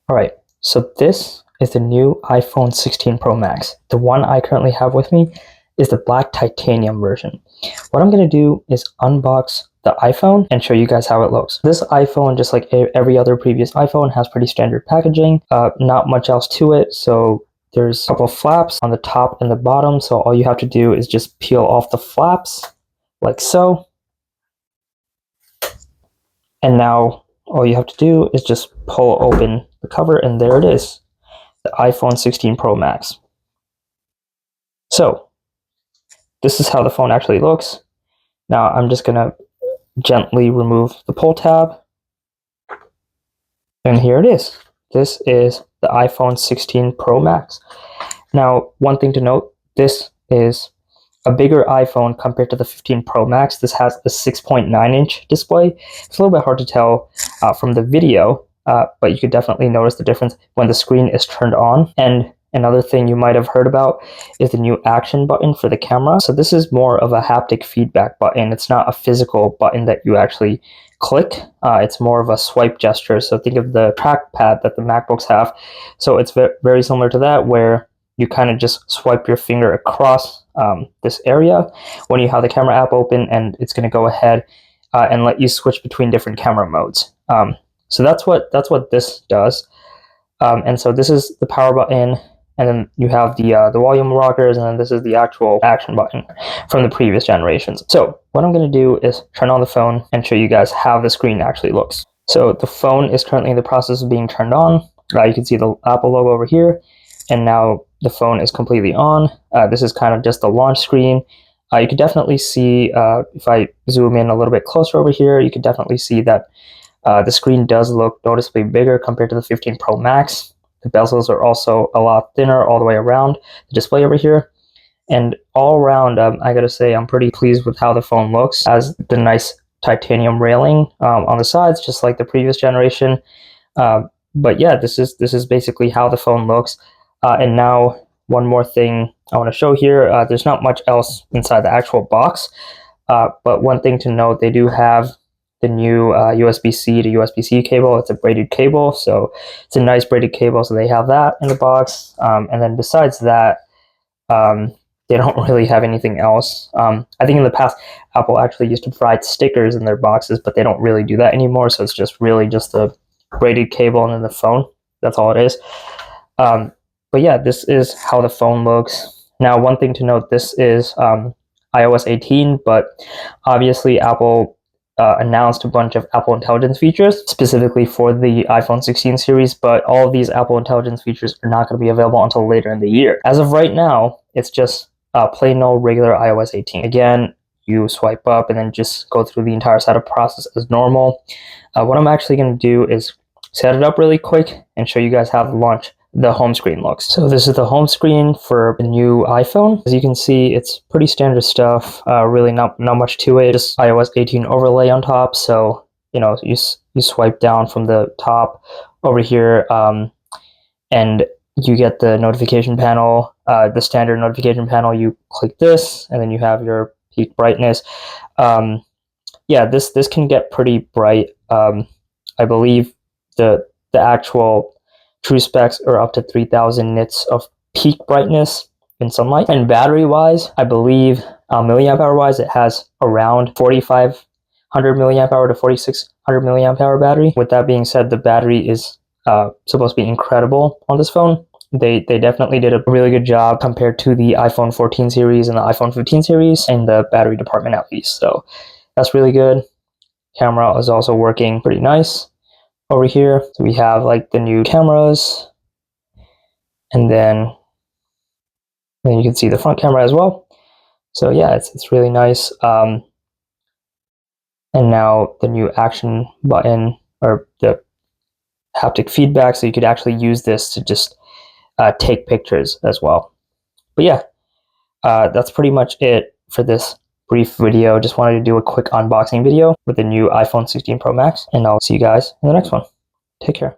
Alright, so this is the new iPhone 16 Pro Max. The one I currently have with me is the black titanium version. What I'm going to do is unbox the iPhone and show you guys how it looks. This iPhone, just like every other previous iPhone, has pretty standard packaging, not much else to it. So there's a couple of flaps on the top and the bottom, so all you have to do is just peel off the flaps like so. And now all you have to do is just pull open the cover, and there it is, the iPhone 16 Pro Max. So this is how the phone actually looks. Now I'm just gonna gently remove the pull tab, and here it is. This is the iPhone 16 Pro Max. Now, one thing to note, this is a bigger iPhone compared to the 15 Pro Max. This has a 6.9-inch display. It's a little bit hard to tell from the video, but you could definitely notice the difference when the screen is turned on. And another thing you might have heard about is the new action button for the camera. So this is more of a haptic feedback button. It's not a physical button that you actually click. It's more of a swipe gesture. So think of the trackpad that the MacBooks have. So it's very similar to that, where you kind of just swipe your finger across this area when you have the camera app open, and it's going to go ahead and let you switch between different camera modes. So that's what this does. And so this is the power button, and then you have the volume rockers, and then this is the actual action button from the previous generations. So what I'm going to do is turn on the phone and show you guys how the screen actually looks. So the phone is currently in the process of being turned on. You can see the Apple logo over here, and now the phone is completely on. This is kind of just the launch screen. You could definitely see, if I zoom in a little bit closer over here, you could definitely see that the screen does look noticeably bigger compared to the 15 Pro Max. The bezels are also a lot thinner all the way around the display over here. And all around, I gotta say, I'm pretty pleased with how the phone looks. It has the nice titanium railing on the sides, just like the previous generation. But yeah, this is basically how the phone looks. And now, one more thing I want to show here. There's not much else inside the actual box, but one thing to note, they do have the new USB-C to USB-C cable. It's a braided cable, so it's a nice braided cable, so they have that in the box. And then besides that, they don't really have anything else. I think in the past, Apple actually used to provide stickers in their boxes, but they don't really do that anymore, so it's just really just the braided cable and then the phone. That's all it is. But yeah, this is how the phone looks. Now, one thing to note, this is iOS 18, but obviously Apple announced a bunch of Apple Intelligence features specifically for the iPhone 16 series, but all of these Apple Intelligence features are not going to be available until later in the year. As of right now, it's just plain old regular iOS 18. Again, you swipe up and then just go through the entire setup process as normal. What I'm actually going to do is set it up really quick and show you guys how the home screen looks. So this is the home screen for the new iPhone. As you can see, it's pretty standard stuff. Really not much to it. Just iOS 18 overlay on top. So you swipe down from the top over here, and you get the notification panel. The standard notification panel. You click this, and then you have your peak brightness. Yeah, this can get pretty bright. I believe the actual true specs are up to 3,000 nits of peak brightness in sunlight. And battery-wise, I believe milliamp hour-wise, it has around 4,500 milliamp hour to 4,600 milliamp hour battery. With that being said, the battery is supposed to be incredible on this phone. They definitely did a really good job compared to the iPhone 14 series and the iPhone 15 series in the battery department, at least. So that's really good. Camera is also working pretty nice. Over here, so we have like the new cameras, and then you can see the front camera as well. So yeah, it's really nice. And now the new action button, or the haptic feedback, so you could actually use this to just take pictures as well. But yeah, that's pretty much it for this brief video. Just wanted to do a quick unboxing video with the new iPhone 16 Pro Max, and I'll see you guys in the next one. Take care.